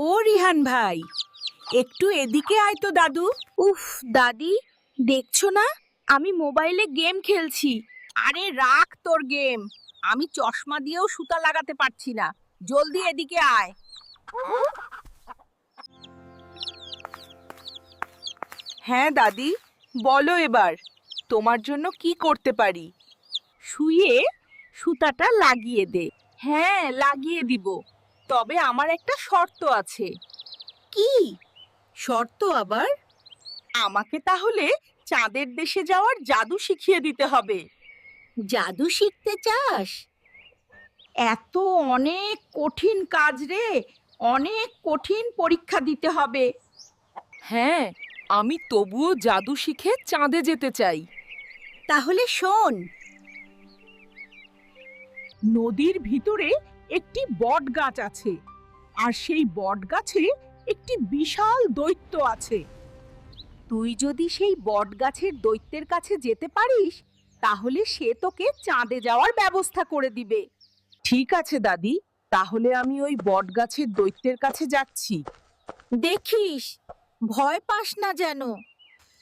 ও রিহান ভাই, একটু এদিকে আয় তো দাদু। উফ দাদি, দেখছো না আমি মোবাইলে গেম খেলছি। আরে রাখ তোর গেম, আমি চশমা দিয়েও সুতা লাগাতে পারছি না। জলদি এদিকে আয়। হ্যাঁ দাদি, বলো এবার তোমার জন্য কি করতে পারি। শুয়ে সুতাটা লাগিয়ে দে। হ্যাঁ লাগিয়ে দিব, তবে আমার একটা শর্ত আছে। কি শর্ত আবার? আমাকে তাহলে চাঁদের দেশে যাওয়ার জাদু শিখিয়ে দিতে হবে। জাদু শিখতে চাস? এত অনেক কঠিন কাজ রে, অনেক কঠিন পরীক্ষা দিতে হবে। হ্যাঁ, আমি তবুও জাদু শিখে চাঁদে যেতে চাই। তাহলে শোন, নদীর ভিতরে একটি বট গাছ আছে, আর সেই বট গাছে একটি বিশাল দৈত্য আছে। তুই যদি সেই বট গাছের দৈত্যের কাছে যেতে পারিস, তাহলে সে তোকে চাঁদে যাওয়ার ব্যবস্থা করে দিবে। ঠিক আছে দাদি, তাহলে আমি ওই বট গাছের দৈত্যের কাছে যাচ্ছি। দেখিস, ভয় পাস না যেন।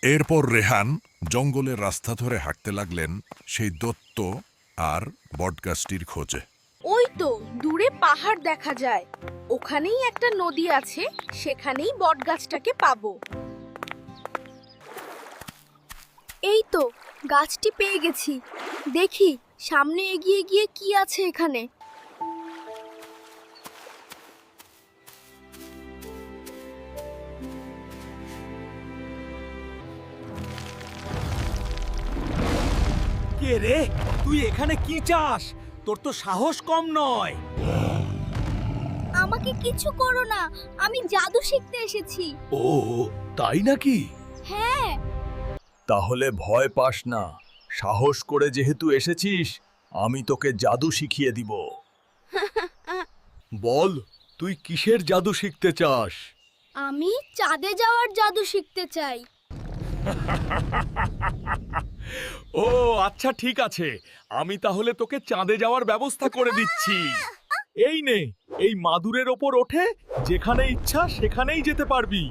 এরপর রেহান জঙ্গলের রাস্তা ধরে হাঁটতে লাগলেন সেই দৈত্য আর বটগাছটির খোঁজে। ওই তো দূরে পাহাড় দেখা যায়, ওখানেই একটা নদী আছে, সেখানেই বটগাছটাকে পাবো। এই তো গাছটি পেয়ে গেছি, দেখি সামনে এগিয়ে গিয়ে কি আছে এখানে। কে রে, তুই এখানে কি চাস? তোর তো সাহস কম নয়। আমাকে কিছু করো না, আমি জাদু শিখতে এসেছি। ও তাই নাকি? হ্যাঁ। তাহলে ভয় পাস না, সাহস করে যেহেতু এসেছিস আমি তোকে জাদু শিখিয়ে দিব। বল, তুই কিসের জাদু শিখতে চাস? আমি চাঁদে যাওয়ার জাদু শিখতে চাই। ও আচ্ছা ঠিক আছে, আমি তাহলে তোকে চাঁদে যাওয়ার ব্যবস্থা করে দিচ্ছি। এই নে, এই মাদুরের ওপর ওঠে যেখানে ইচ্ছা সেখানেই যেতে পারবি।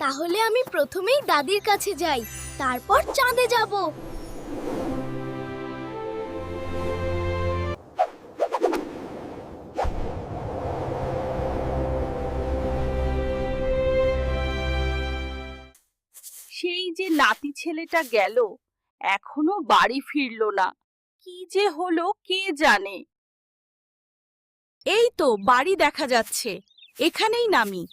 তাহলে আমি প্রথমেই দাদির কাছে যাই, তারপর চাঁদে যাব। সেই যে নাতি ছেলেটা গেল, এখনো বাড়ি ফিরলো না। কি যে হলো কে জানে। এই তো বাড়ি দেখা যাচ্ছে, এখানেই নামি।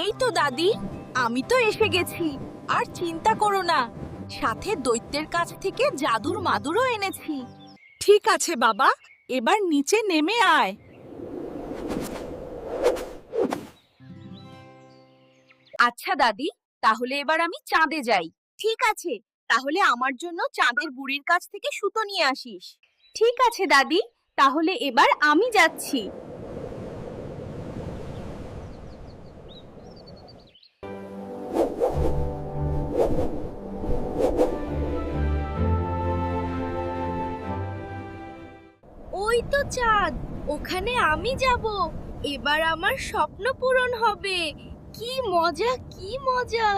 এই তো দাদি, আমি তো এসে গেছি। আর চিন্তা করো না, সাথে দৈত্যের কাছ থেকে জাদুর মাদুরও এনেছি। ঠিক আছে বাবা, এবার নিচে নেমে আয়। আচ্ছা দাদি, তাহলে এবার আমি চাঁদে যাই। ঠিক আছে, তাহলে আমার জন্য চাঁদের বুড়ির কাছ থেকে সুতো নিয়ে আসিস। ঠিক আছে দাদি, তাহলে এবার আমি যাচ্ছি। ওই তো চাঁদ, ওখানে আমি যাব। এবার আমার স্বপ্ন পূরণ হবে। কি মজা, কি মজা।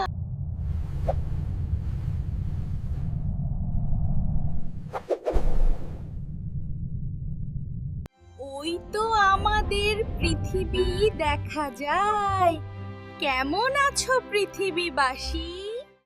ওই তো আমাদের পৃথিবী দেখা যায়। কেমন আছো পৃথিবীবাসী?